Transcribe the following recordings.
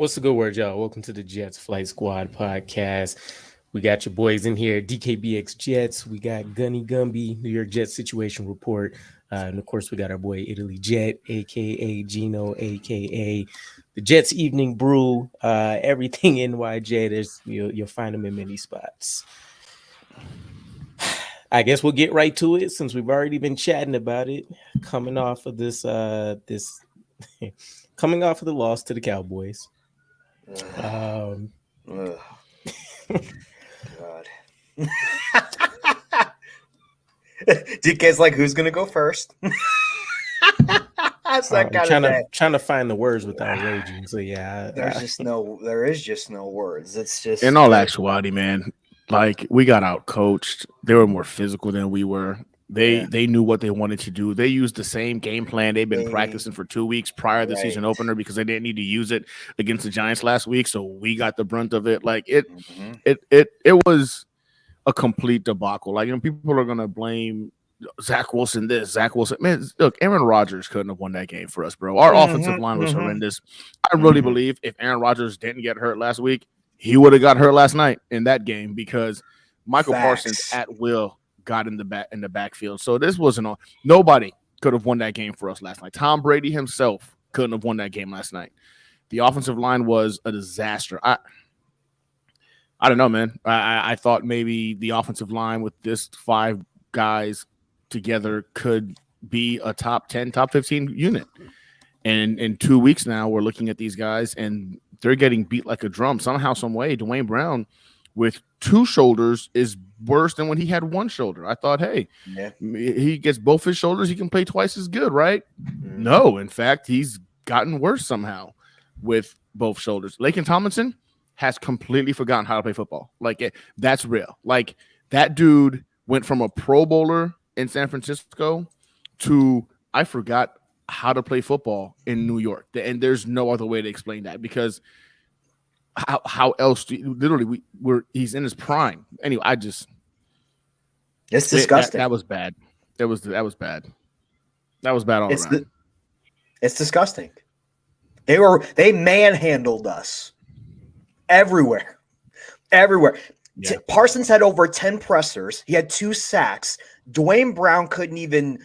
What's the good word, y'all? Welcome to the Jets Flight Squad podcast. We got your boys in here, DKBxJets. We got Gunny Gumby, New York Jets Situation Report. And of course, we got our boy Italy Jet, aka Gino, aka the Jets Evening Brew. Everything NYJ. You'll find them in many spots. I guess we'll get right to it since we've already been chatting about it. Coming off of coming off of the loss to the Cowboys. God. DK's like, who's gonna go first? That's that kind of trying to find the words without raging. So yeah, there is just no words. It's just in all actuality, man. Like we got out coached. They were more physical than we were. They knew what they wanted to do. They used the same game plan they've been practicing for 2 weeks prior to the season opener because they didn't need to use it against the Giants last week. So we got the brunt of it. Like it was a complete debacle. Like, people are gonna blame Zach Wilson this, Zach Wilson. Man, look, Aaron Rodgers couldn't have won that game for us, bro. Our offensive line was horrendous. I really believe if Aaron Rodgers didn't get hurt last week, he would have got hurt last night in that game because Michael Parsons at will got in the backfield. So this wasn't all. Nobody could have won that game for us last night. Tom Brady himself couldn't have won that game last night. The offensive line was a disaster. I don't know, man. I thought maybe the offensive line with this 5 guys together could be a top 10, top 15 unit. And in 2 weeks now, we're looking at these guys, and they're getting beat like a drum. Somehow, some way, Dwayne Brown with 2 shoulders is worse than when he had 1 shoulder. I thought, hey, he gets both his shoulders, he can play twice as good, right? No, in fact, he's gotten worse somehow with both shoulders. Laken Tomlinson has completely forgotten how to play football. Like, that's real. Like, that dude went from a Pro Bowler in San Francisco to I forgot how to play football in New York. And there's no other way to explain that because how else do you, literally he's in his prime. Anyway, it's disgusting. That was bad. That was bad. That was bad all around. It's disgusting. They manhandled us everywhere. Yeah. Parsons had over 10 pressers. He had 2 sacks. Dwayne Brown couldn't even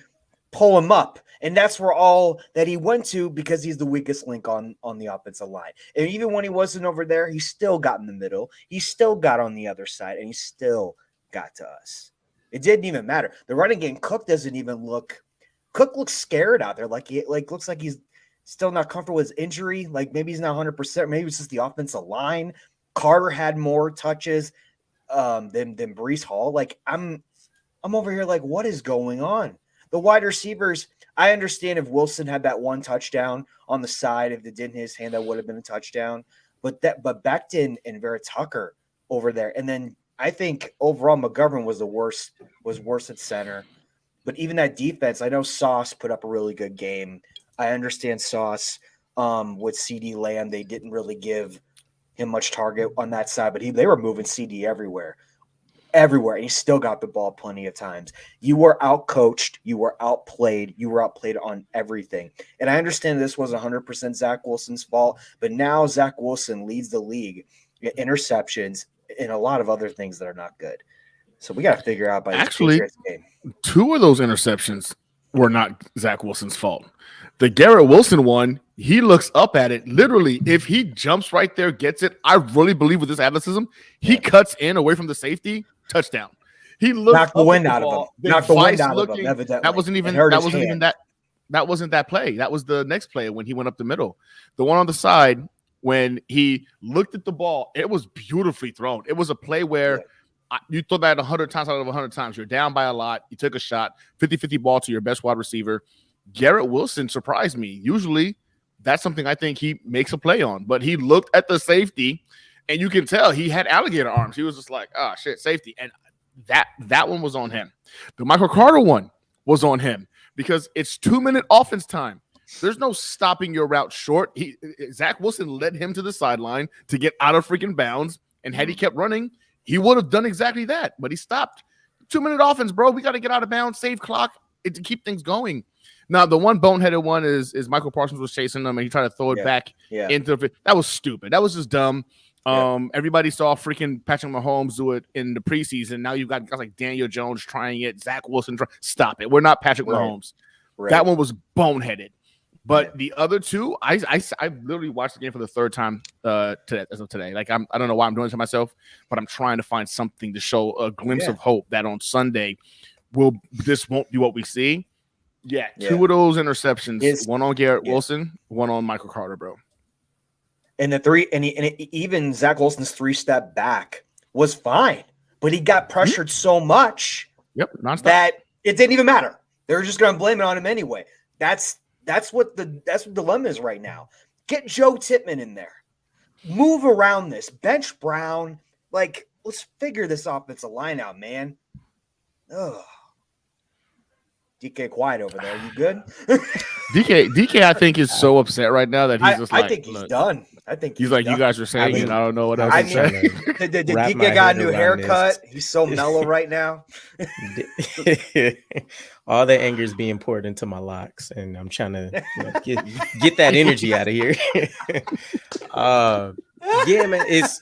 pull him up. And that's where all that he went to because he's the weakest link on the offensive line. And even when he wasn't over there, he still got in the middle. He still got on the other side, and he still got to us. It didn't even matter. The running game, Cook doesn't even look – Cook looks scared out there. Looks like he's still not comfortable with his injury. Like, maybe he's not 100%. Maybe it's just the offensive line. Carter had more touches than Breece Hall. Like, I'm over here like, what is going on? The wide receivers – I understand if Wilson had that 1 touchdown on the side, if it didn't hit his hand, that would have been a touchdown. But Becton and Vera Tucker over there. And then I think overall McGovern was worse at center. But even that defense, I know Sauce put up a really good game. I understand Sauce with CD Lamb, they didn't really give him much target on that side, but they were moving CD everywhere. And he still got the ball plenty of times. You were out-coached. You were outplayed. You were outplayed on everything. And I understand this was 100% Zach Wilson's fault, but now Zach Wilson leads the league in interceptions and a lot of other things that are not good. So we got to figure out by actually, 2 of those interceptions were not Zach Wilson's fault. The Garrett Wilson one, he looks up at it. Literally, if he jumps right there, gets it, I really believe with this athleticism, he cuts in away from the safety. Touchdown. He knocked the wind out of him. Knocked the wind out of him. Evidently. That wasn't that play. That was the next play when he went up the middle. The one on the side when he looked at the ball, it was beautifully thrown. It was a play where you throw that 100 times out of 100 times. You're down by a lot. You took a shot, 50-50 ball to your best wide receiver. Garrett Wilson surprised me. Usually, that's something I think he makes a play on. But he looked at the safety. And you can tell he had alligator arms. He was just like, oh, shit, safety. And that one was on him. The Michael Carter one was on him because it's 2-minute offense time. There's no stopping your route short. Zach Wilson led him to the sideline to get out of freaking bounds. And had he kept running, he would have done exactly that. But he stopped. 2-minute offense, bro. We got to get out of bounds, save clock. to keep things going. Now, the one boneheaded one is Michael Parsons was chasing them and he tried to throw it back into the. That was stupid. That was just dumb. Everybody saw freaking Patrick Mahomes do it in the preseason. Now you've got guys like Daniel Jones trying it, Zach Wilson. Stop it. We're not Patrick Mahomes. Right. That one was boneheaded. But the other two, I literally watched the game for the third time today. Like I don't know why I'm doing it to myself, but I'm trying to find something to show a glimpse of hope that on Sunday this won't be what we see. Yeah, two of those interceptions, one on Garrett Wilson, one on Michael Carter, bro. And even Zach Wilson's 3-step back was fine, but he got pressured so much that it didn't even matter. They were just going to blame it on him anyway. That's what the dilemma is right now. Get Joe Tippmann in there. Move around this. Bench Brown. Like, let's figure this offensive line out, man. Ugh. DK quiet over there. You good? DK, I think is so upset right now that he's I think he's done. I think he's like, done. You guys are saying it. I don't know what else to say. Did DK got a new haircut? He's so mellow right now. All the anger is being poured into my locks, and I'm trying to get that energy out of here. Yeah, man, it's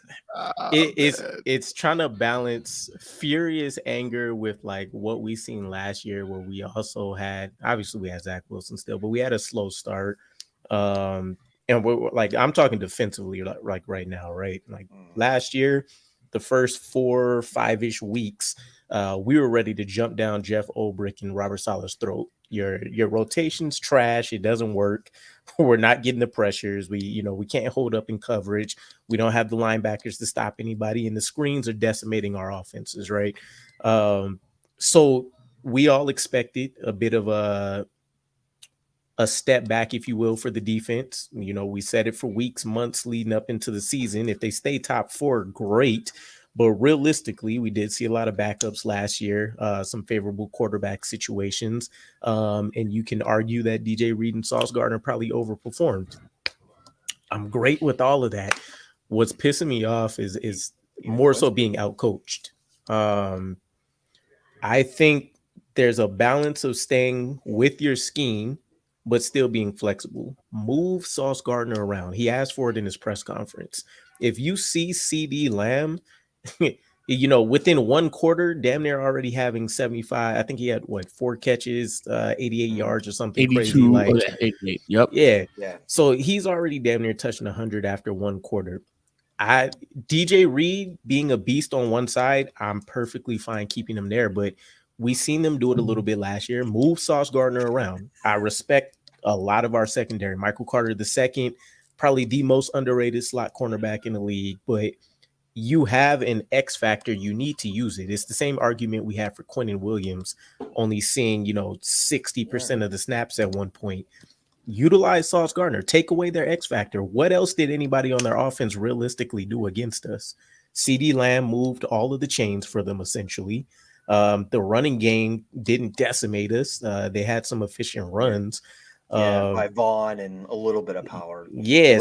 trying to balance furious anger with like what we seen last year, where we also had Zach Wilson still, but we had a slow start. And we're like, I'm talking defensively, like right now, right? Like last year, the first 4 or 5-ish weeks, we were ready to jump down Jeff Ulbrich and Robert Saleh's throat. Your rotation's trash. It doesn't work. We're not getting the pressures. We can't hold up in coverage. We don't have the linebackers to stop anybody, and the screens are decimating our offenses, right? So we all expected a bit of a step back, if you will, for the defense. We said it for weeks, months leading up into the season. If they stay top 4, great. But realistically, we did see a lot of backups last year, some favorable quarterback situations. And you can argue that DJ Reed and Sauce Gardner probably overperformed. I'm great with all of that. What's pissing me off is more so being outcoached. I think there's a balance of staying with your scheme, but still being flexible. Move Sauce Gardner around. He asked for it in his press conference. If you see CeeDee Lamb, within one quarter, damn near already having 75. I think he had 4 catches, 88 yards or something 82, crazy. Like 88. Yep. Yeah. So he's already damn near touching 100 after one quarter. DJ Reed being a beast on one side, I'm perfectly fine keeping him there, but we seen them do it a little bit last year. Move Sauce Gardner around. I respect a lot of our secondary. Michael Carter II, probably the most underrated slot cornerback in the league, but you have an X factor, you need to use it. It's the same argument we had for Quinnen Williams, only seeing, 60% of the snaps at one point. Utilize Sauce Gardner, take away their X factor. What else did anybody on their offense realistically do against us? CeeDee Lamb moved all of the chains for them, essentially. The running game didn't decimate us. They had some efficient runs. By Vaughn and a little bit of power. Yeah,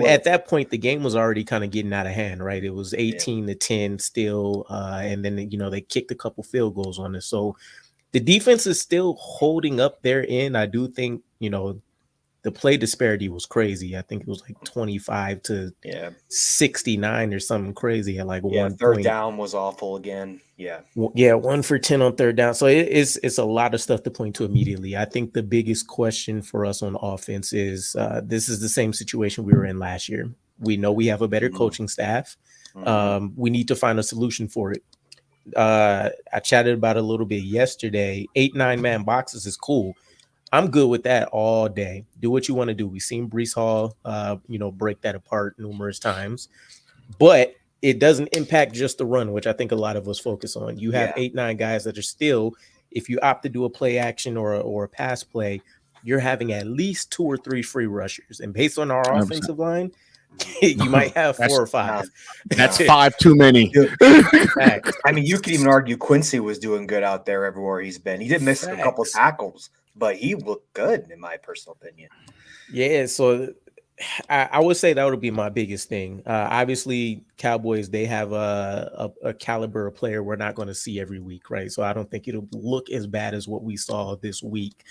at that point, the game was already kind of getting out of hand, right? It was 18-10 still, and then they kicked a couple field goals on us. So the defense is still holding up their end. I do think the play disparity was crazy. I think it was like 25 to 69 or something crazy at like one third point. Down was awful again. Yeah, 1 for 10 on third down. So it's a lot of stuff to point to immediately. I think the biggest question for us on offense is this is the same situation we were in last year. We know we have a better coaching staff. We need to find a solution for it. I chatted about it a little bit yesterday. 8-9 man boxes is cool. I'm good with that all day. Do what you want to do. We've seen Breece Hall, break that apart numerous times, but it doesn't impact just the run, which I think a lot of us focus on. You have 8-9 guys that are still, if you opt to do a play action or a pass play, you're having at least 2 or 3 free rushers. And based on our 100%. Offensive line, you might have 4 or 5. That's 5 too many. I mean, you could even argue Quincy was doing good out there everywhere he's been. He did miss a couple tackles, but he looked good in my personal opinion. Yeah, so I would say that would be my biggest thing. Obviously, Cowboys, they have a caliber of player we're not going to see every week, right? So I don't think it'll look as bad as what we saw this week.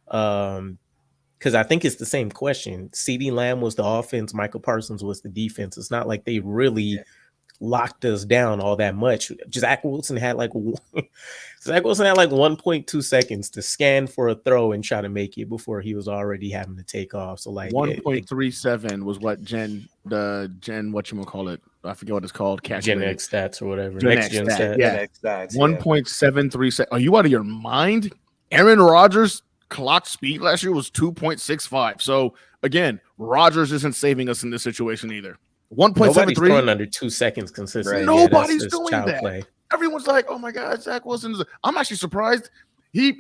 Because I think it's the same question. CeeDee Lamb was the offense, Michael Parsons was the defense. It's not like they really locked us down all that much. Zach Wilson had like 1.2 seconds to scan for a throw and try to make it before he was already having to take off. So like 1.37 was what Gen whatchamacallit, I forget what it's called, Gen X stats or whatever. Next gen stats. Yeah. Stats, 1.73. Are you out of your mind? Aaron Rodgers' clock speed last year was 2.65. So again, Rodgers isn't saving us in this situation either. 1.73 throwing under 2 seconds consistently. Right. Nobody's doing that. Play. Everyone's like, "Oh my God, Zach Wilson!" I'm actually surprised. He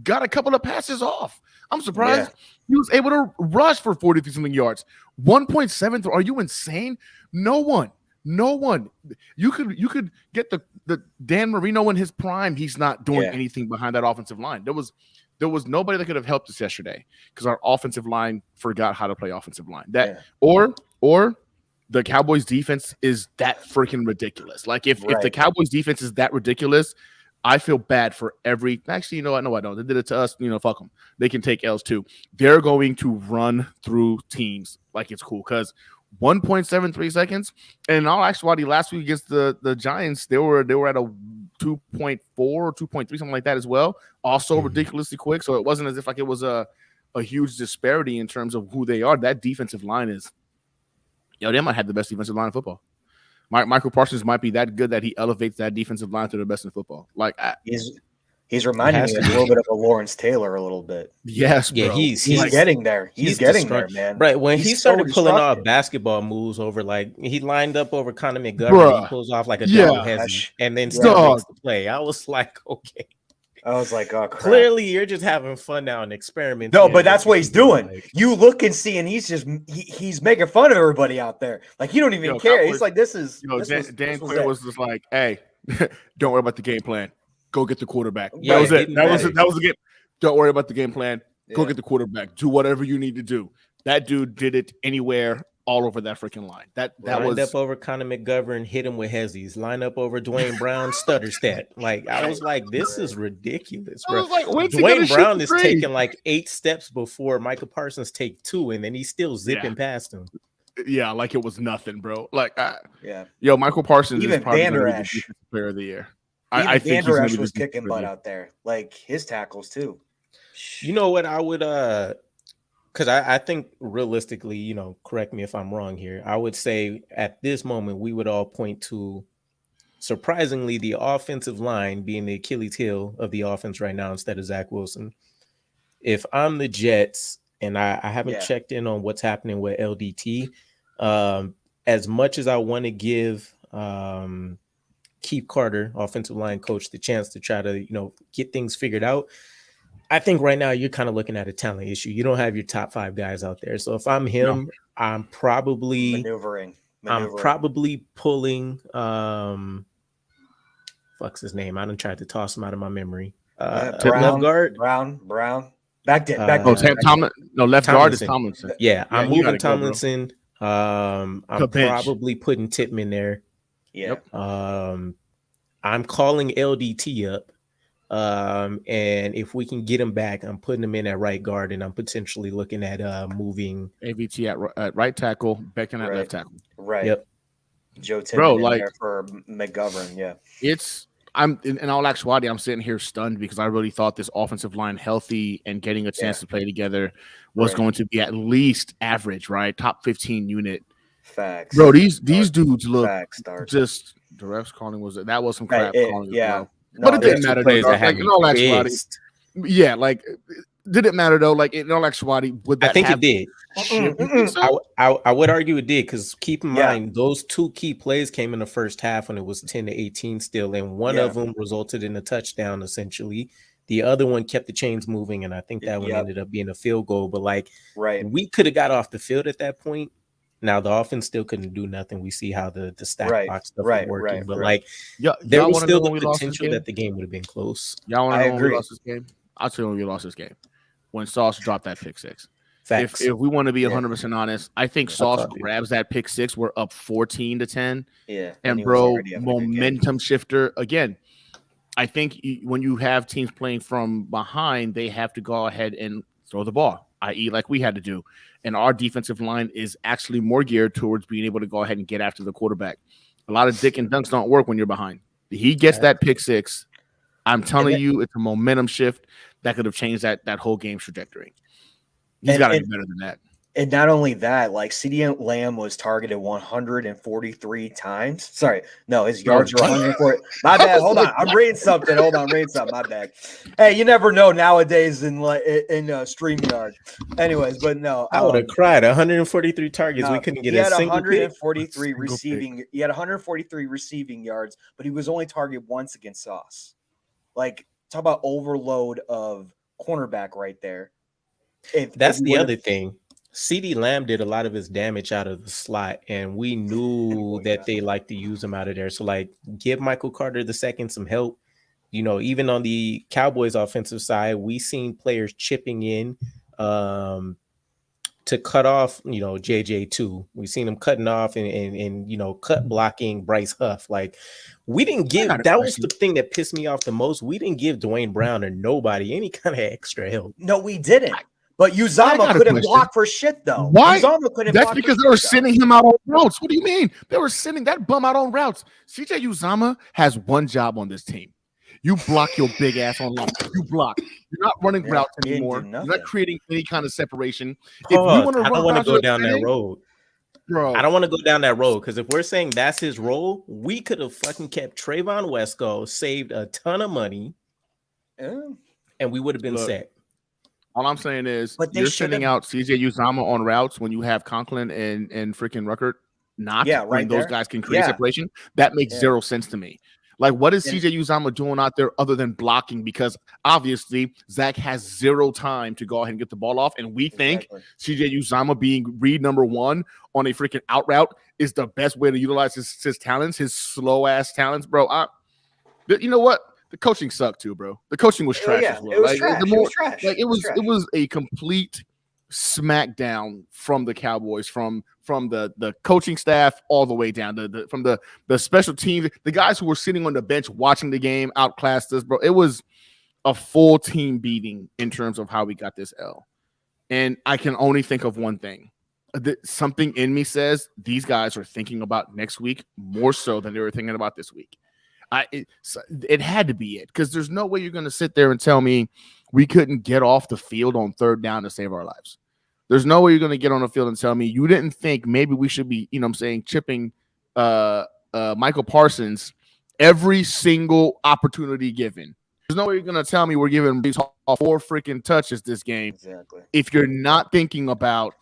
got a couple of passes off. I'm surprised he was able to rush for 43-something yards. 1.73. Are you insane? No one. You could get the Dan Marino in his prime. He's not doing anything behind that offensive line. There was nobody that could have helped us yesterday because our offensive line forgot how to play offensive line. Or the Cowboys defense is that freaking ridiculous. Like if the Cowboys defense is that ridiculous, I feel bad for actually, you know what? No, I don't. They did it to us. Fuck them. They can take L's too. They're going to run through teams like it's cool because 1.73 seconds. And in all actuality, last week against the Giants, they were at a 2.4 or 2.3, something like that as well. Also ridiculously quick. So it wasn't as if like it was a huge disparity in terms of who they are. That defensive line is, they might have the best defensive line in football. Michael Parsons might be that good that he elevates that defensive line to the best in football. Like he's reminding me a little bit of a Lawrence Taylor a little bit. Yes, bro. Yeah, he's getting there. He's getting there, man. Right when he started pulling off basketball moves over, like he lined up over Conor McGovern, he pulls off like a double hezzy, and then still makes the play. I was like, okay. I was like, oh, crap. Clearly, you're just having fun now and experimenting. No, but that's what he's doing. Like, you look and see, and he's making fun of everybody out there. Like, he don't even care. He's like, this is. Dan Quinn was just like, hey, don't worry about the game plan. Go get the quarterback. Yeah, that was it. That was the game. Don't worry about the game plan. Go get the quarterback. Do whatever you need to do. That dude did it anywhere, all over that freaking line. That lined up over Conor McGovern, hit him with hezzies. Line up over Dwayne Brown, stutter stat. Like I was like, this is ridiculous, bro. Like, Dwayne Brown is taking like 8 steps before Michael Parsons take 2, and then he's still zipping past him. Yeah, like it was nothing, bro. Like, Michael Parsons is probably going to be the defensive player of the year. I think Van Der Esch was kicking butt out there, like his tackles too. You know what I would because I think realistically, correct me if I'm wrong here. I would say at this moment we would all point to, surprisingly, the offensive line being the Achilles heel of the offense right now instead of Zach Wilson. If I'm the Jets and I haven't checked in on what's happening with LDT, as much as I want to give Keith Carter, offensive line coach, the chance to try to, get things figured out, I think right now you're kind of looking at a talent issue. You don't have your top 5 guys out there. So if I'm him, I'm probably maneuvering. I'm probably pulling fuck's his name? I done tried to toss him out of my memory. Left guard. Brown. Back then. Left guard is Tomlinson. Yeah, I'm moving Tomlinson. I'm probably putting Tippmann there. Yep. I'm calling LDT up. And if we can get him back, I'm putting him in at right guard, and I'm potentially looking at moving AVT at right tackle, Beckham at left tackle. Right. Yep. Joe Tippmann in there for McGovern. Yeah. I'm in all actuality, I'm sitting here stunned because I really thought this offensive line, healthy and getting a chance to play together, was going to be at least average, right? Top 15 unit. Facts. Bro, these dudes look just the refs calling was some crap calling. Yeah. But it didn't matter. Like, in all actuality, did it matter though? Like in all actuality, would that? I think it did. I would argue it did, because keep in mind those 2 key plays came in the first half when it was 10-18 still, and one of them resulted in a touchdown essentially. The other one kept the chains moving, and I think that one ended up being a field goal. But we could have got off the field at that point. Now the offense still couldn't do nothing. We see how the stack box stuff is working, but there was still the potential that the game would have been close. Y'all want to know when we lost this game? I'll tell you when we lost this game. When Sauce dropped that pick 6. Facts. If we want to be 100% honest, I think Sauce you. grabs that pick six. We're up 14-10. Yeah. And bro, momentum shifter again. I think when you have teams playing from behind, they have to go ahead and throw the ball, i.e. like we had to do. And our defensive line is actually more geared towards being able to go ahead and get after the quarterback. A lot of dick and dunks don't work when you're behind. He gets that pick six. I'm telling you, it's a momentum shift that could have changed that whole game's trajectory. He's got to be better than that. And not only that, like CeeDee Lamb was targeted 143 times. Sorry, no, his yards were 140. My bad. Hold on, I'm reading something. My bad. Hey, you never know nowadays in StreamYard. Anyways, but no, I would have cried. 143 targets. We couldn't get a single 143 receiving. He had 143 receiving yards, but he was only targeted once against Sauce. Like, talk about overload of cornerback right there. That's the other thing. CeeDee Lamb did a lot of his damage out of the slot, and we knew that they like to use him out of there. So, like, give Michael Carter II some help. You know, even on the Cowboys offensive side, we seen players chipping in to cut off, JJ2. We seen him cutting off and cut blocking Bryce Huff. Like, we didn't give – that was the thing that pissed me off the most. We didn't give Dwayne Brown or nobody any kind of extra help. No, we didn't. But Uzama couldn't block for shit, though. Why? That's because they were sending him out on routes. What do you mean? They were sending that bum out on routes. CJ Uzama has one job on this team. You block your big ass on line. You block. You're not running routes anymore. You're not creating any kind of separation. I don't want to go down that road. Bro. I don't want to go down that road because if we're saying that's his role, we could have fucking kept Trayvon Wesco, saved a ton of money, and we would have been set. All I'm saying is you're sending out CJ Uzama on routes when you have Conklin and freaking Ruckert when those guys can create separation. That makes zero sense to me. Like, what is CJ Uzama doing out there other than blocking? Because obviously Zach has zero time to go ahead and get the ball off. And we think CJ Uzama being read number one on a freaking out route is the best way to utilize his talents, his slow ass talents, bro. You know what? The coaching sucked too, bro. The coaching was trash as well. It was trash. It was a complete smackdown from the Cowboys, from the coaching staff all the way down from the special teams. The guys who were sitting on the bench watching the game outclassed us, bro. It was a full team beating in terms of how we got this L. And I can only think of one thing. Something in me says these guys are thinking about next week more so than they were thinking about this week. It had to be it, because there's no way you're going to sit there and tell me we couldn't get off the field on third down to save our lives. There's no way you're going to get on the field and tell me you didn't think maybe we should be, chipping Michael Parsons every single opportunity given. There's no way you're going to tell me we're giving Brees Hall 4 freaking touches this game. Exactly. If you're not thinking about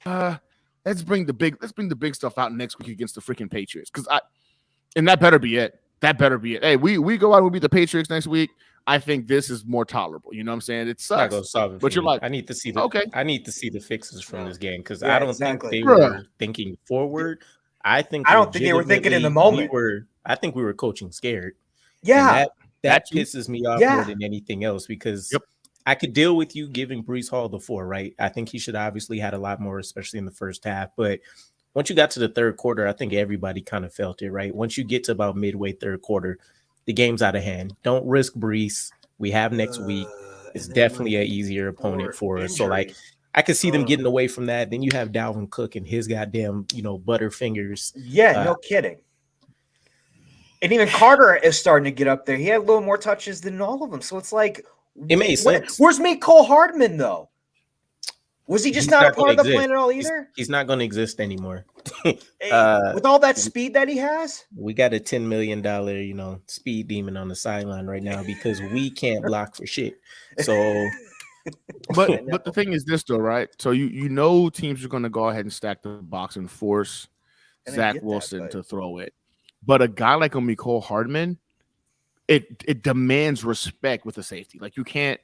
let's bring the big stuff out next week against the freaking Patriots, and that better be it. That better be it. Hey, we go out and we beat the Patriots next week. I think this is more tolerable. You know what I'm saying? It sucks. But you're like, I need to see the fixes from this game, because I don't think they were thinking forward. I don't think they were thinking in the moment. I think we were coaching scared. Yeah. That pisses me off more than anything else, because I could deal with you giving Brees Hall the 4, right? I think he should obviously had a lot more, especially in the first half. But once you got to the third quarter, I think everybody kind of felt it, right? Once you get to about midway third quarter, the game's out of hand. Don't risk Brees. We have next week. It's definitely an easier opponent for us. So, like, I could see them getting away from that. Then you have Dalvin Cook and his goddamn, butterfingers. Yeah, no kidding. And even Carter is starting to get up there. He had a little more touches than all of them. So it's like, it made sense. Where's Cole Hardman, though? Was he just not a part of the plan at all either? He's not going to exist anymore. With all that speed that he has? We got a $10 million, speed demon on the sideline right now because we can't block for shit. So, but the thing is this though, right? So you know teams are going to go ahead and stack the box and force Zach Wilson to throw it. But a guy like Mecole Hardman, it demands respect with the safety. Like you can't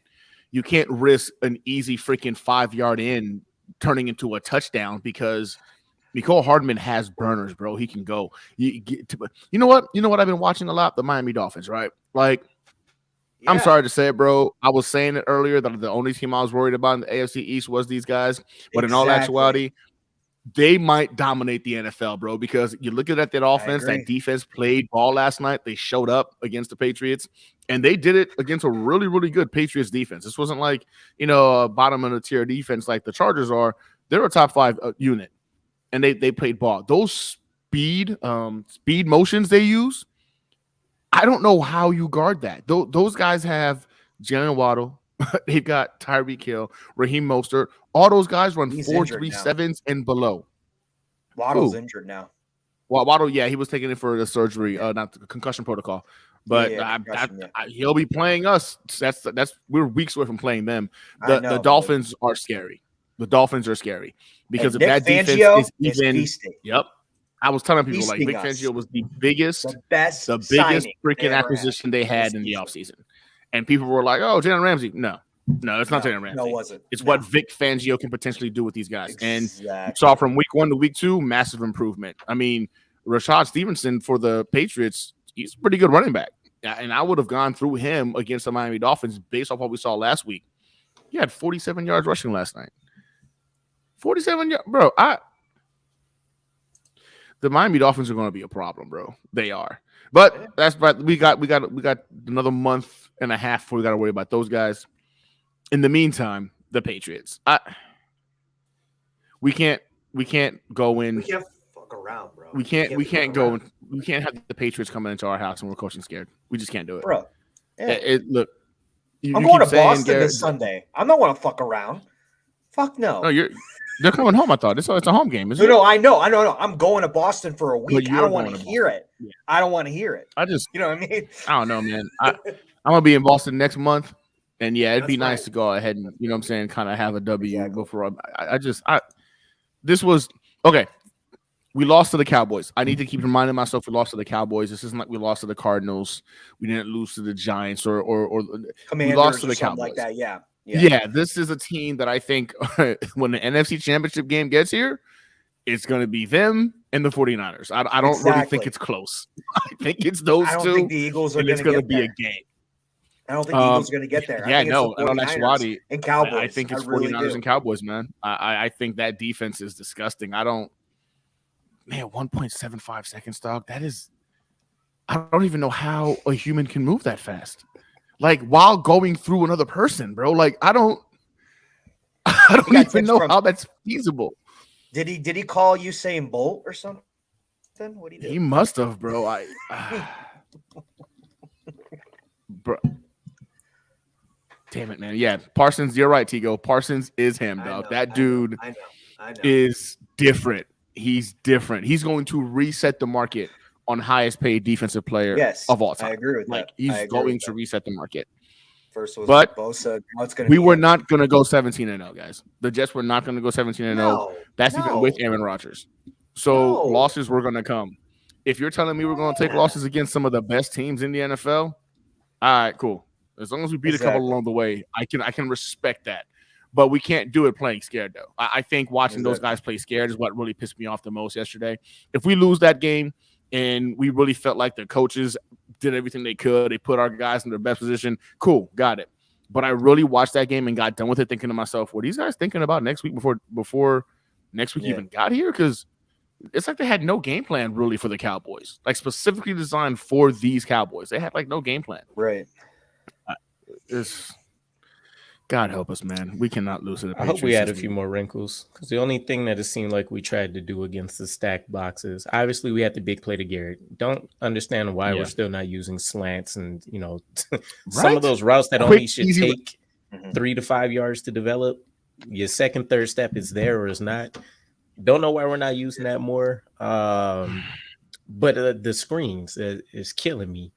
risk an easy freaking 5-yard in turning into a touchdown, because Mecole Hardman has burners, bro. He can go. You know what? You know what I've been watching a lot? The Miami Dolphins, right? Like Yeah. I'm sorry to say it, bro. I was saying it earlier that the only team I was worried about in the AFC East was these guys. But in all actuality, they might dominate the NFL, bro, because you look at that offense, that defense played ball last night. They showed up against the Patriots, and they did it against a really, really good Patriots defense. This wasn't like, a bottom of the tier defense like the Chargers are. They're a top 5 unit, and they played ball. Those speed motions they use, I don't know how you guard that. Those guys have Jalen Waddle. They've got Tyreek Hill, Raheem Mostert. All those guys run 4.37s and below. Waddle's injured now. Well, Waddle, yeah, he was taking it for the surgery, not the concussion protocol. But he'll be playing us. We're weeks away from playing them. The Dolphins are scary. The Dolphins are scary because if that defense is even. Yep. I was telling people Vic Fangio was the biggest freaking acquisition they had in the offseason. And people were like, oh, Jalen Ramsey. No, it's not Jalen Ramsey. No, it wasn't. It's what Vic Fangio can potentially do with these guys. And you saw from week 1 to week 2, massive improvement. I mean, Rashad Stevenson for the Patriots, he's a pretty good running back. And I would have gone through him against the Miami Dolphins based off what we saw last week. He had 47 yards rushing last night. 47 yards. Bro, the Miami Dolphins are going to be a problem, bro. They are. But we got another month and a half before we got to worry about those guys. In the meantime, the Patriots. We can't go in. We can't fuck around, bro. We can't have the Patriots coming into our house and we're coaching scared. We just can't do it, bro. Yeah. Look, I'm going to Boston this Sunday. I'm not going to fuck around. Fuck no. No, they're coming home. I thought it's a home game. No, I know. I'm going to Boston for a week. I don't want to hear it. Yeah. I don't want to hear it. You know what I mean? I don't know, man. I'm gonna be in Boston next month, and it'd be nice to go ahead and kind of have a W before. This was okay. We lost to the Cowboys. I need to keep reminding myself we lost to the Cowboys. This isn't like we lost to the Cardinals. We didn't lose to the Giants or Commanders, we lost to the Cowboys. Like that. Yeah. Yeah, this is a team that I think when the NFC Championship game gets here, it's going to be them and the 49ers. I don't really think it's close. I think it's those two. I don't think the Eagles are going to be a game. I don't think the Eagles are going to get there. I don't actually. And Cowboys. I think it's 49ers and Cowboys, man. I think that defense is disgusting. 1.75 seconds, dog. That is. I don't even know how a human can move that fast. Like while going through another person, bro. Like I don't even know how that's feasible. Did he call Usain Bolt or something? What did he do? He must have, bro. Bro. Damn it, man. Yeah, Parsons, you're right, Tigo. Parsons is him, dog. That dude I know. is different. He's different. He's going to reset the market on highest paid defensive player of all time. I agree with that. He's going to reset the market. First was but Bosa. We were not going to go 17-0, guys. The Jets were not going to go 17-0. That's even with Aaron Rodgers. So losses were going to come. If you're telling me we're going to take losses against some of the best teams in the NFL, all right, cool. As long as we beat a couple along the way, I can respect that. But we can't do it playing scared, though. I think watching those guys play scared is what really pissed me off the most yesterday. If we lose that game and we really felt like the coaches did everything they could, they put our guys in their best position, cool, got it. But I really watched that game and got done with it thinking to myself, what are these guys thinking about next week before next week even got here? Because it's like they had no game plan really for the Cowboys, like specifically designed for these Cowboys. They had like no game plan. Right. God help us, man. We cannot lose to the Patriots. I hope we had a few more wrinkles because the only thing that it seemed like we tried to do against the stacked boxes, obviously we had the big play to Garrett. Don't understand why we're still not using slants and, some of those routes that only should take 3 to 5 yards to develop. Your second, third step is there or is not. Don't know why we're not using that more. But the screens is killing me.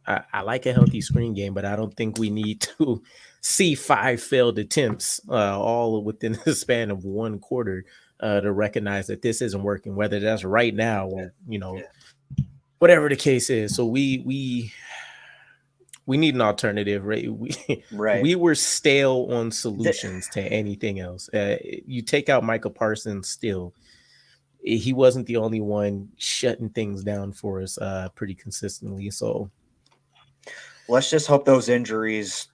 I like a healthy screen game, but I don't think we need to see 5 failed attempts all within the span of one quarter to recognize that this isn't working, whether that's right now or, whatever the case is. So we need an alternative, right? We were stale on solutions to anything else. You take out Michael Parsons still. He wasn't the only one shutting things down for us pretty consistently. So Let's just hope those injuries,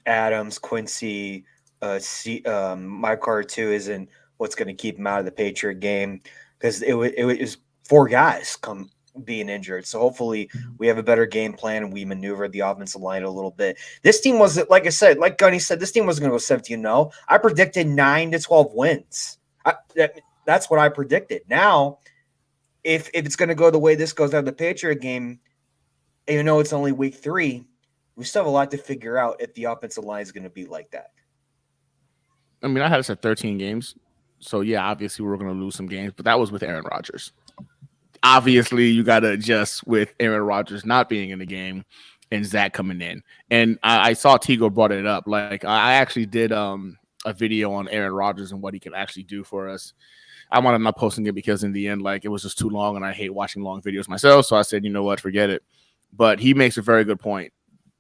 Adams, Quincy, my card too, isn't what's going to keep him out of the Patriot game, because it was 4 guys come being injured. So hopefully we have a better game plan and we maneuver the offensive line a little bit. This team wasn't, like I said, like Gunny said, this team wasn't going to go 17-0. I predicted 9 to 12 wins. That's what I predicted. Now, if it's going to go the way this goes down the Patriot game, even though it's only week 3, we still have a lot to figure out if the offensive line is going to be like that. I mean, I had us at 13 games. So, yeah, obviously we're going to lose some games, but that was with Aaron Rodgers. Obviously, you got to adjust with Aaron Rodgers not being in the game and Zach coming in. And I saw Tigo brought it up. Like, I actually did a video on Aaron Rodgers and what he can actually do for us. I'm not posting it because in the end, like, it was just too long and I hate watching long videos myself. So I said, you know what, forget it. But he makes a very good point.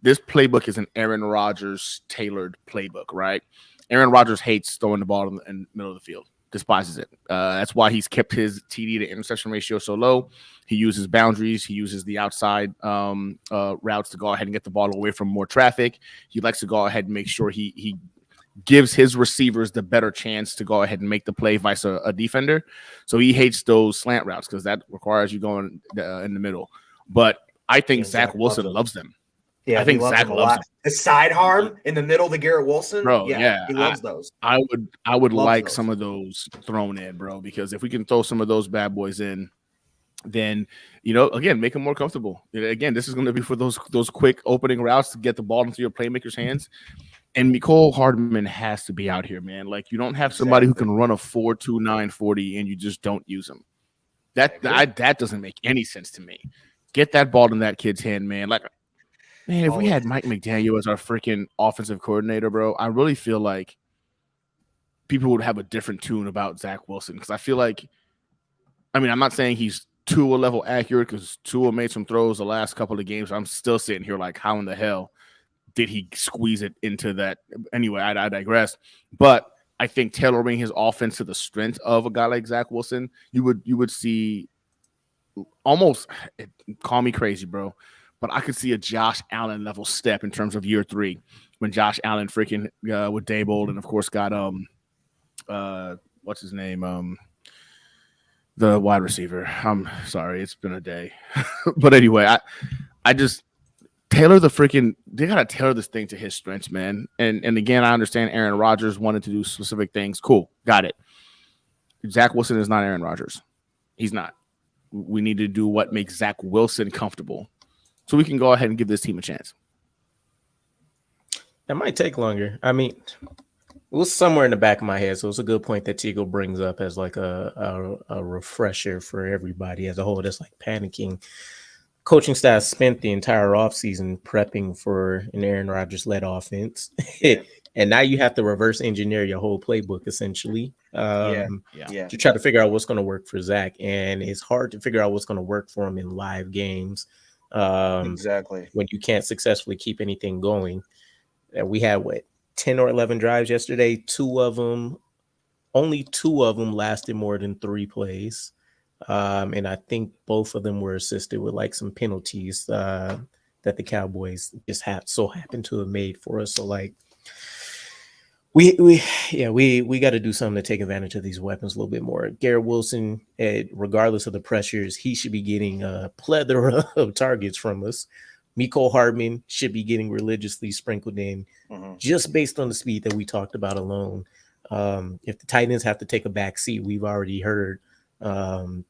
This playbook is an Aaron Rodgers tailored playbook, right? Aaron Rodgers hates throwing the ball in the middle of the field, despises it. That's why he's kept his TD to interception ratio so low. He uses boundaries. He uses the outside routes to go ahead and get the ball away from more traffic. He likes to go ahead and make sure he gives his receivers the better chance to go ahead and make the play vice a defender. So he hates those slant routes because that requires you going in the middle. But I think Zach Wilson loves them. Yeah, I think Zach loves them. The side arm in the middle to Garrett Wilson, bro. Yeah, he loves those. I would like those. some of those thrown in, bro, because if we can throw some of those bad boys in, then again, make them more comfortable. Again, this is going to be for those quick opening routes to get the ball into your playmakers' hands. And Mecole Hardman has to be out here, man. Like, you don't have somebody who can run a 4.29 40 and you just don't use him. That doesn't make any sense to me. Get that ball in that kid's hand, man. Like, man, if we had Mike McDaniel as our freaking offensive coordinator, bro, I really feel like people would have a different tune about Zach Wilson. Because I feel like, I mean, I'm not saying he's Tua level accurate because Tua made some throws the last couple of games. I'm still sitting here like, how in the hell did he squeeze it into that? Anyway, I digress. But I think tailoring his offense to the strength of a guy like Zach Wilson, you would see almost, call me crazy, bro, but I could see a Josh Allen level step in terms of year 3 when Josh Allen freaking with Daboll and of course got what's his name, the wide receiver. I'm sorry, it's been a day, but anyway, I just they gotta tailor this thing to his strengths, man. And again, I understand Aaron Rodgers wanted to do specific things. Cool, got it. Zach Wilson is not Aaron Rodgers. He's not. We need to do what makes Zach Wilson comfortable so we can go ahead and give this team a chance. That might take longer. I mean, it was somewhere in the back of my head, so it's a good point that Tigo brings up as like a refresher for everybody as a whole that's like panicking. Coaching staff spent the entire offseason prepping for an Aaron Rodgers-led offense. And now you have to reverse engineer your whole playbook, essentially, to try to figure out what's going to work for Zach. And it's hard to figure out what's going to work for him in live games. Exactly. When you can't successfully keep anything going. We had, 10 or 11 drives yesterday. Only two of them lasted more than 3 plays. And I think both of them were assisted with like some penalties that the Cowboys just happened to have made for us. So like, we got to do something to take advantage of these weapons a little bit more. Garrett Wilson, regardless of the pressures, he should be getting a plethora of targets from us. Mecole Hardman should be getting religiously sprinkled in just based on the speed that we talked about alone. If the tight ends have to take a back seat, we've already heard Ron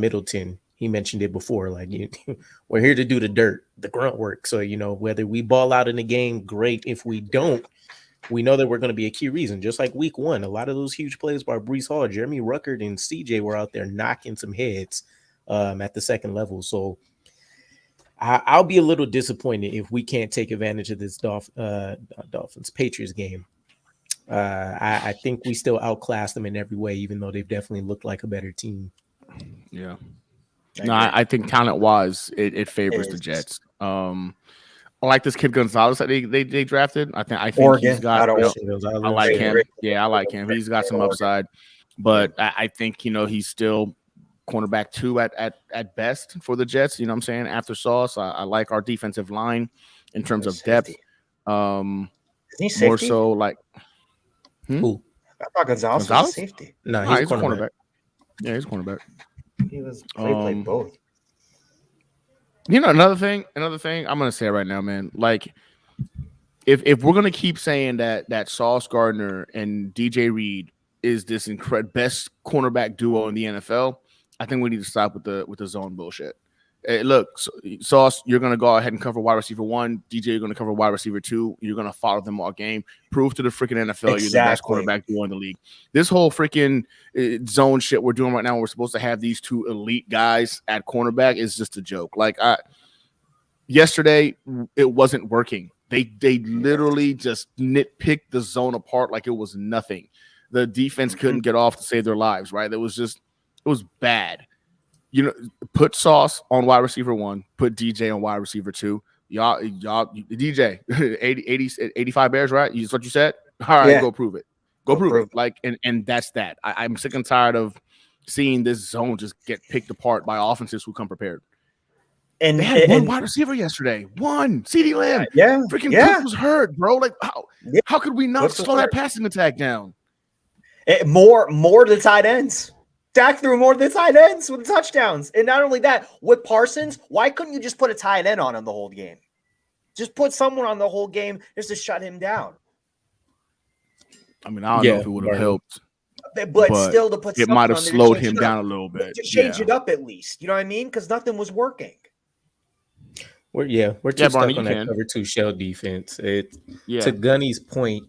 Middleton. He mentioned it before. Like, we're here to do the dirt, the grunt work. So, whether we ball out in the game, great. If we don't, we know that we're going to be a key reason. Just like week 1, a lot of those huge plays by Breece Hall, Jeremy Ruckert, and CJ were out there knocking some heads at the second level. So I'll be a little disappointed if we can't take advantage of this Dolphins-Patriots game. I think we still outclass them in every way, even though they've definitely looked like a better team. Yeah. No, I think talent-wise, it favors the Jets. I like this kid Gonzalez that they drafted. I think Oregon. he's got. I like him. Great. Yeah, I like him. He's got some upside, but I think he's still cornerback 2 at best for the Jets. You know what I'm saying? After Sauce, I like our defensive line in terms of depth. Isn't he safety? More so like Who? I thought Gonzalez was a safety. No, he's a cornerback. Yeah, he's a cornerback. He was played both. You know, another thing, I'm gonna say it right now, man. Like, if we're gonna keep saying that Sauce Gardner and DJ Reed is this incredible best cornerback duo in the NFL, I think we need to stop with the zone bullshit. Hey, look, Sauce, you're gonna go ahead and cover wide receiver 1. DJ, you're gonna cover wide receiver 2. You're gonna follow them all game. Prove to the freaking NFL you're the best quarterback duo in the league. This whole freaking zone shit we're doing right now, we're supposed to have these 2 elite guys at cornerback, is just a joke. Like yesterday, it wasn't working. They literally just nitpicked the zone apart like it was nothing. The defense couldn't get off to save their lives. Right? It was bad. You know, put Sauce on wide receiver 1, put DJ on wide receiver 2. Y'all, DJ, 85 Bears, right? That's what you said? All right, go prove it. Go prove it. Like, and that's that. I'm sick and tired of seeing this zone just get picked apart by offenses who come prepared. And they had one wide receiver yesterday. One. CeeDee Lamb. Freaking Cook was hurt, bro. Like, how could we not slow that passing attack down? More to the tight ends. Dak threw more than tight ends with touchdowns. And not only that, with Parsons, why couldn't you just put a tight end on him the whole game? Just put someone on the whole game just to shut him down. I mean, I don't know if it would have helped. But still, to put it might have slowed him down a little bit. To change it up at least. You know what I mean? Because nothing was working. We're too stuck on that cover 2 shell defense. To Gunny's point,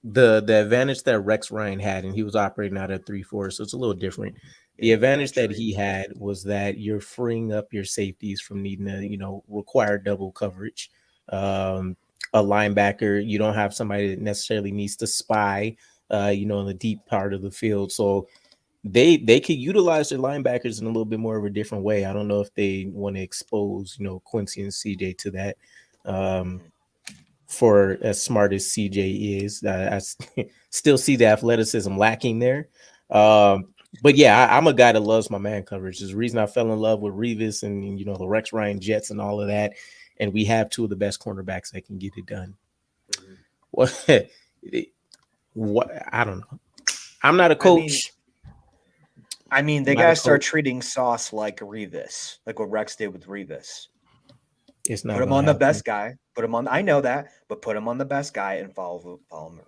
the advantage that Rex Ryan had, and he was operating out at 3-4, so it's a little different. The advantage that he had was that you're freeing up your safeties from needing to, require double coverage. A linebacker, you don't have somebody that necessarily needs to spy, in the deep part of the field. So they could utilize their linebackers in a little bit more of a different way. I don't know if they want to expose, Quincy and CJ to that. For as smart as CJ is, I still see the athleticism lacking there. But yeah, I'm a guy that loves my man coverage. There's a reason I fell in love with Revis and the Rex Ryan Jets and all of that. And we have 2 of the best cornerbacks that can get it done. What I don't know. I'm not a coach. I mean they gotta start treating Sauce like Revis, like what Rex did with Revis. It's not. Put him on the best guy. Put him on. I know that, but put him on the best guy and follow him over.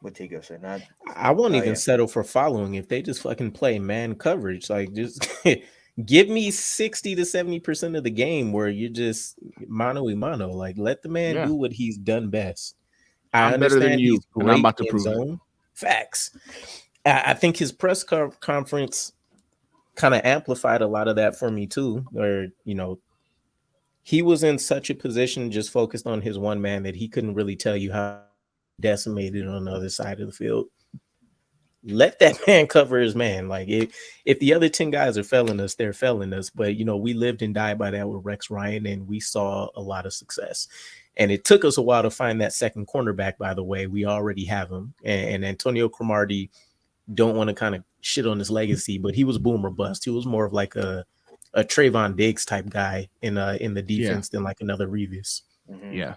What Tigo said. I won't even settle for following if they just fucking play man coverage. Like just give me 60 to 70% of the game where you're just mano a mano. Like let the man do what he's done best. I'm better than you, and I'm about to prove it. Facts. I think his press conference kind of amplified a lot of that for me too, where he was in such a position just focused on his one man that he couldn't really tell you how decimated on the other side of the field. Let that man cover his man. Like if the other 10 guys are failing us, they're failing us. But we lived and died by that with Rex Ryan, and we saw a lot of success. And it took us a while to find that second cornerback, by the way. We already have him. And Antonio Cromartie, don't want to kind of shit on his legacy, but he was boom or bust. He was more of like a Trayvon Diggs type guy in the defense than like another Revis. Mm-hmm. Yeah.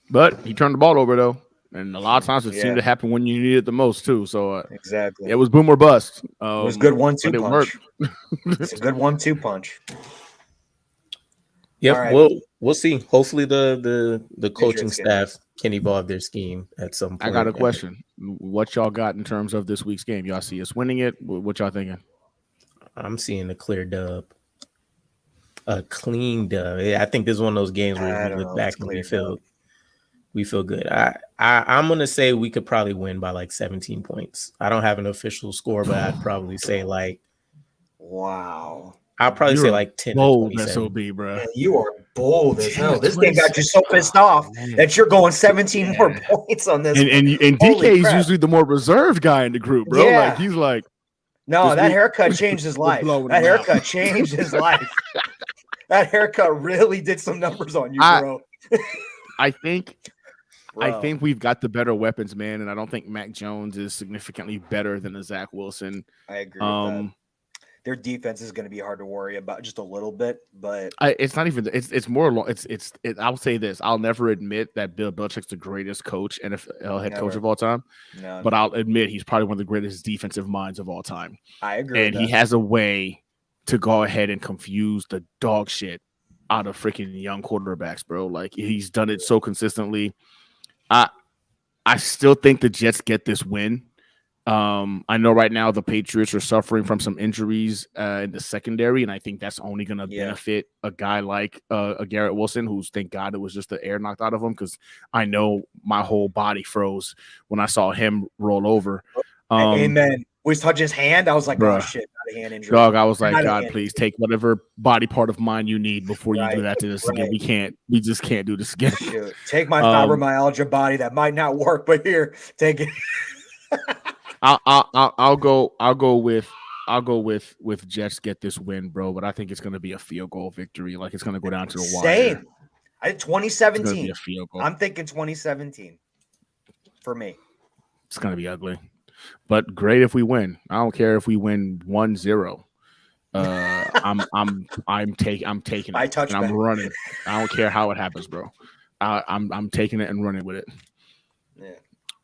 But he turned the ball over though. And a lot of times it seemed to happen when you need it the most too. So exactly. It was boom or bust. It was a good 1-2 punch. It's a good 1-2 punch. Yep. Right. We'll see. Hopefully the coaching staff can evolve their scheme at some point. I got a question. What y'all got in terms of this week's game? Y'all see us winning it? What y'all thinking? I'm seeing a clear dub. A clean dub. I think this is one of those games where we look back and we feel good. I'm gonna say we could probably win by like 17 points. I don't have an official score, but I'd probably say like wow. I'll probably say like 10. Bold SOB, bro. Man, you are bold as hell. This game got you so pissed off that you're going 17 more points on this. And DK is usually the more reserved guy in the group, bro. Yeah. Like he's like, no, that haircut changed his life. That haircut changed his life. That haircut really did some numbers on you, bro. I think I think we've got the better weapons, man, and I don't think Mac Jones is significantly better than a Zach Wilson. I agree with that. Their defense is going to be hard to worry about just a little bit, but it's not even. It's more. I'll say this. I'll never admit that Bill Belichick's the greatest coach, NFL head coach of all time. No, but I'll admit he's probably one of the greatest defensive minds of all time. I agree. And he has a way to go ahead and confuse the dog shit out of freaking young quarterbacks, bro. Like he's done it so consistently. I still think the Jets get this win. I know right now the Patriots are suffering from some injuries in the secondary, and I think that's only going to benefit a guy like a Garrett Wilson, who's, thank God, it was just the air knocked out of him, because I know my whole body froze when I saw him roll over. Amen. We touch his hand. I was like, bruh, oh shit, not a hand injury. Dog, I was like, God, please take whatever body part of mine you need before you do that to us again. We just can't do this again. Shoot. Take my fibromyalgia body that might not work, but here, take it. I'll go with Jets get this win, bro. But I think it's going to be a field goal victory. Like it's going to go down to the wire. Same. 2017. It's field goal. I'm thinking 2017 for me. It's going to be ugly, but great if we win. I don't care if we win 1-0. I'm taking it. And I'm running. I don't care how it happens, bro. I'm taking it and running with it. Yeah.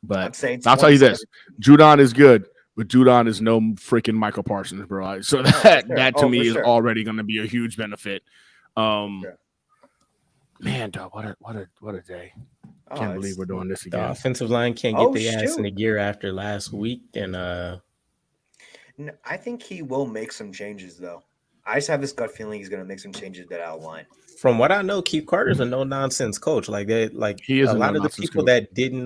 But I'll tell you this: Judon is good, but Judon is no freaking Michael Parsons, bro. So that to me is already going to be a huge benefit. Man, dog, what a day! Can't believe we're doing this again. The offensive line can't get the ass in the gear after last week, and I think he will make some changes, though. I just have this gut feeling he's going to make some changes that outline. From what I know, Keith Carter's a no-nonsense coach. Like he is a lot of the people coach that didn't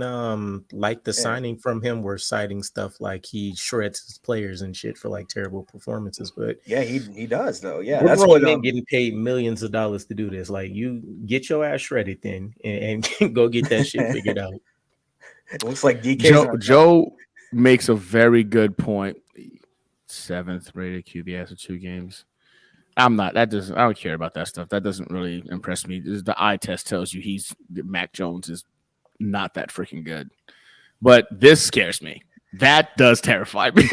like the signing from him were citing stuff like he shreds his players and shit for like terrible performances. But yeah, he does though. Yeah, that's what men getting paid millions of dollars to do this. Like you get your ass shredded then and go get that shit figured out. It looks like DK. Joe makes a very good point. 7th rated QB after 2 games. I don't care about that stuff. That doesn't really impress me. The eye test tells you Mac Jones is not that freaking good. But this scares me. That does terrify me.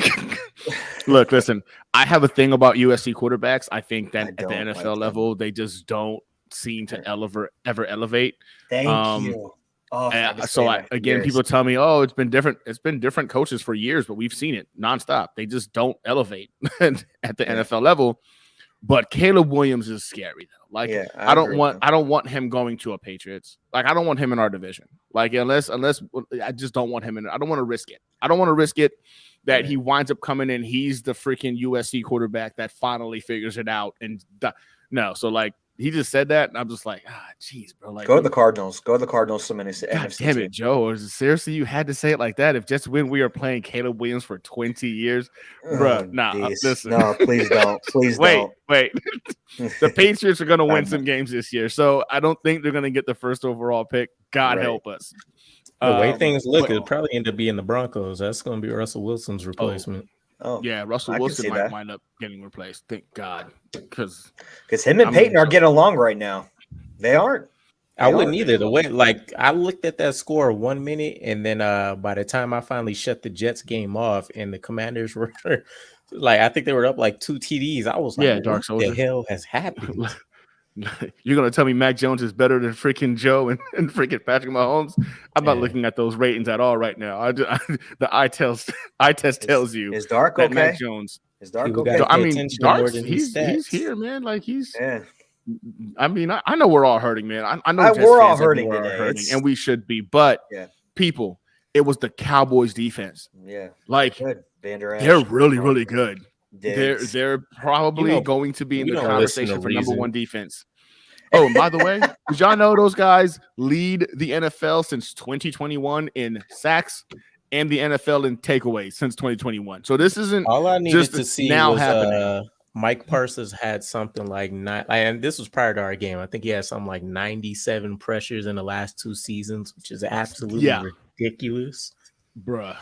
Look, listen, I have a thing about USC quarterbacks. I think that at the NFL level, they just don't seem to ever elevate. Thank you. People tell me, oh, it's been different. It's been different coaches for years, but we've seen it nonstop. They just don't elevate at the NFL level. But Caleb Williams is scary though. Like I don't want him going to a Patriots. Like I don't want him in our division. Like unless I just don't want him in. I don't want to risk it. I don't want to risk it that he winds up coming in. He's the freaking USC quarterback that finally figures it out. And no, so like he just said that, and I'm just like, jeez, bro. Like go to the Cardinals. Go to the Cardinals. So many. God damn it, Joe. Seriously, you had to say it like that. If Jets win, we are playing Caleb Williams for 20 years, bro. Listen. No, please don't. Please don't. Wait. The Patriots are going to win some games this year, so I don't think they're going to get the first overall pick. God help us. The way things look, it'll probably end up being the Broncos. That's going to be Russell Wilson's replacement. Oh, yeah, Russell Wilson might wind up getting replaced. Thank God, because him and Peyton are getting along right now. They aren't. I wouldn't either. The way, like, I looked at that score 1 minute, and then by the time I finally shut the Jets game off, and the Commanders were like, I think they were up like 2 TDs. I was like, yeah, Dark Soldier. What the hell has happened? You're gonna tell me Mac Jones is better than freaking Joe and freaking Patrick Mahomes? I'm not looking at those ratings at all right now. The eye test tells you is Dark that okay? Mac Jones is Dark okay? I mean, Dark's, he's here, man. Like he's. Yeah. I mean, I know we're all hurting, man. I know we're all hurting today, and we should be. But people, it was the Cowboys defense. Yeah, like they're really, really good. They're probably going to be in the conversation for number 1 defense. Oh, and by the way, did y'all know those guys lead the NFL since 2021 in sacks and the NFL in takeaways since 2021? So this isn't all I needed just to see now was, happening. Mike Parsons had something like and this was prior to our game. I think he had something like 97 pressures in the last 2 seasons, which is absolutely ridiculous. Bruh.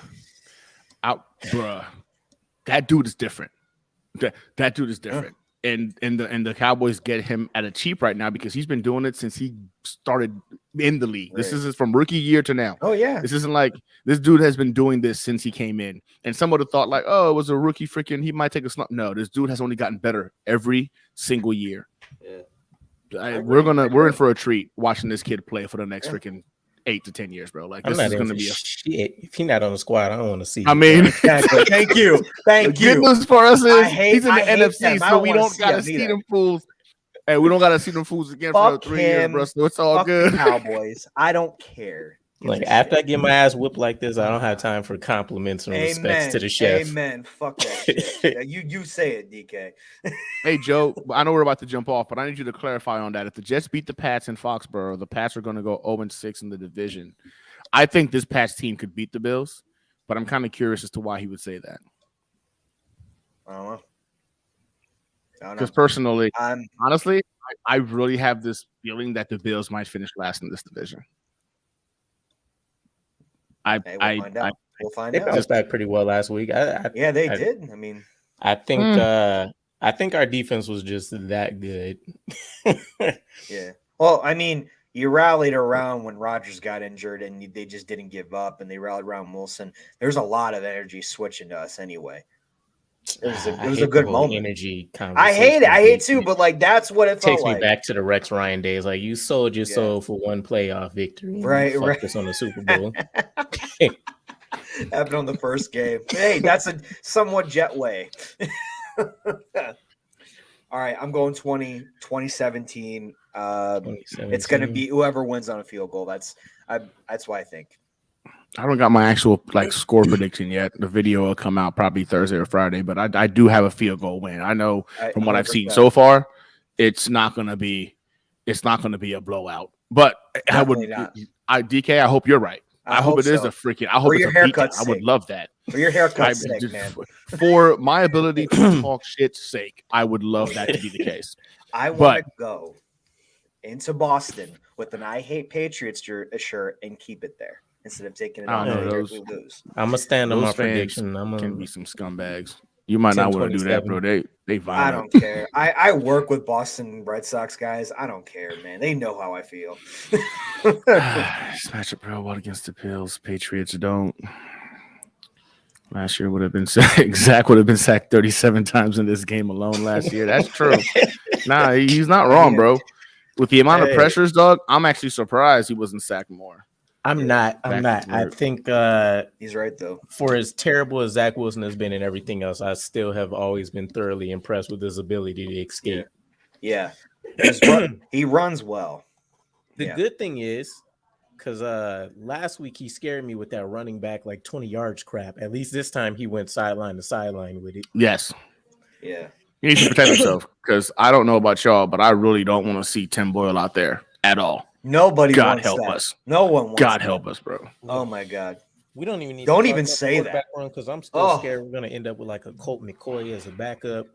That dude is different. That dude is different. and the Cowboys get him at a cheap right now because he's been doing it since he started in the league. Right. This is from rookie year to now. Oh yeah, this isn't like this dude has been doing this since he came in. And some would have thought like, oh, it was a rookie freaking. He might take a slump. No, this dude has only gotten better every single year. Yeah, we're in for a treat watching this kid play for the next freaking 8 to 10 years, bro. Like this is going to be a shit. If he's not on the squad, I don't want to see. I mean, exactly. Thank you. The good news for us is he's in the NFC, so we don't gotta see them fools. Hey, we don't gotta see them fools again for 3 years, bro. So it's all good. Cowboys, I don't care. Like after I get my ass whipped like this, I don't have time for compliments and respects to the chef. Amen. Fuck that shit. You say it, DK. Hey Joe, I know we're about to jump off, but I need you to clarify on that. If the Jets beat the Pats in Foxborough, the Pats are going to go 0-6 in the division. I think this Pats team could beat the Bills, but I'm kind of curious as to why he would say that. I don't know. Because personally, honestly, I really have this feeling that the Bills might finish last in this division. We'll find out. They bounced back pretty well last week. Yeah, they did. I mean, I think our defense was just that good. Yeah. Well, I mean, you rallied around when Rodgers got injured, and they just didn't give up, and they rallied around Wilson. There's a lot of energy switching to us anyway. It was a good moment. Energy I hate it. I hate too, but like that's what it takes felt me back to the Rex Ryan days. Like you sold your soul for one playoff victory, right? Us on the Super Bowl. Happened on the first game. Hey, that's a somewhat Jet way. All right, I'm going 2017. 2017. It's going to be whoever wins on a field goal. That's what I think. I don't got my actual score prediction yet. The video will come out probably Thursday or Friday, but I do have a field goal win. I know from what I've seen so far, it's not going to be a blowout. But DK, I hope you're right. I hope it is a freaking. I hope it's a beatdown. I would love that. For your haircut's sake, man. For my ability to talk shit's sake, I would love that to be the case. I want to go into Boston with an I Hate Patriots shirt and keep it there instead of taking it on we lose. I'm going to stand on my prediction. Can be some scumbags. You might not want to do that, bro. They violent. I don't care. I work with Boston Red Sox guys. I don't care, man. They know how I feel. Smash it, bro. What against the Bills? Patriots don't. Last year would have been Zach would have been sacked 37 times in this game alone last year. That's true. Nah, he's not wrong, bro. With the amount of pressures, dog, I'm actually surprised he wasn't sacked more. I'm not. I think he's right though. For as terrible as Zach Wilson has been and everything else, I still have always been thoroughly impressed with his ability to escape. Yeah. He runs well. The good thing is, because last week he scared me with that running back 20 yards crap. At least this time he went sideline to sideline with it. Yes. Yeah. You need to protect yourself because I don't know about y'all, but I really don't want to see Tim Boyle out there at all. Nobody God wants help that. us. No one wants God that. help us, bro. Oh my God. We don't even need don't even say that because I'm still scared we're gonna end up with a Colt McCoy as a backup.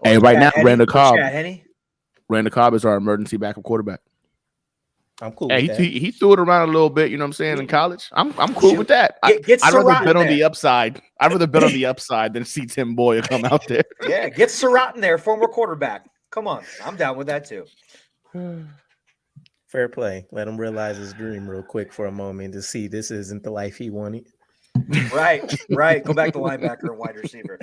Hey, right now, Randall Cobb is our emergency backup quarterback. I'm cool with that. He threw it around a little bit, you know what I'm saying, in college. I'm cool with that. I'd rather bet on the upside. I'd rather bet on the upside than see Tim Boyle come out there. Yeah, get Surratt in there, former quarterback. Come on. I'm down with that too. Fair play. Let him realize his dream real quick for a moment to see this isn't the life he wanted. Right. Go back to linebacker and wide receiver.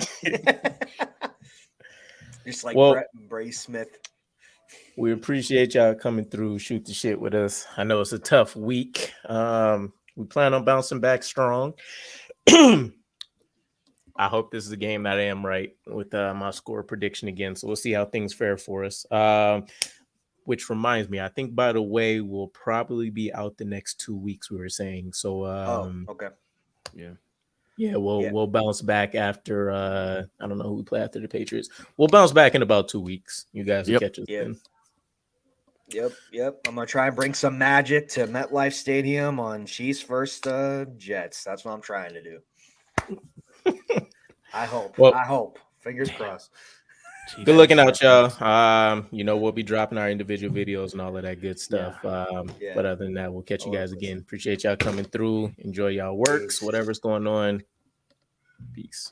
Just like Brett and Bray Smith. We appreciate y'all coming through, shoot the shit with us. I know it's a tough week. We plan on bouncing back strong. I hope this is a game that I am right with my score prediction again. So we'll see how things fare for us. Which reminds me, I think, by the way, we'll probably be out the next 2 weeks, we were saying. So, okay. Yeah, we'll bounce back after, I don't know who we play after the Patriots. We'll bounce back in about 2 weeks. You guys will catch us then. Yep. I'm going to try and bring some magic to MetLife Stadium on Chiefs first Jets. That's what I'm trying to do. I hope. Fingers crossed. Good looking out, y'all. We'll be dropping our individual videos and all of that good stuff. But other than that, we'll catch you guys again. Appreciate y'all coming through. Enjoy y'all works, whatever's going on. Peace.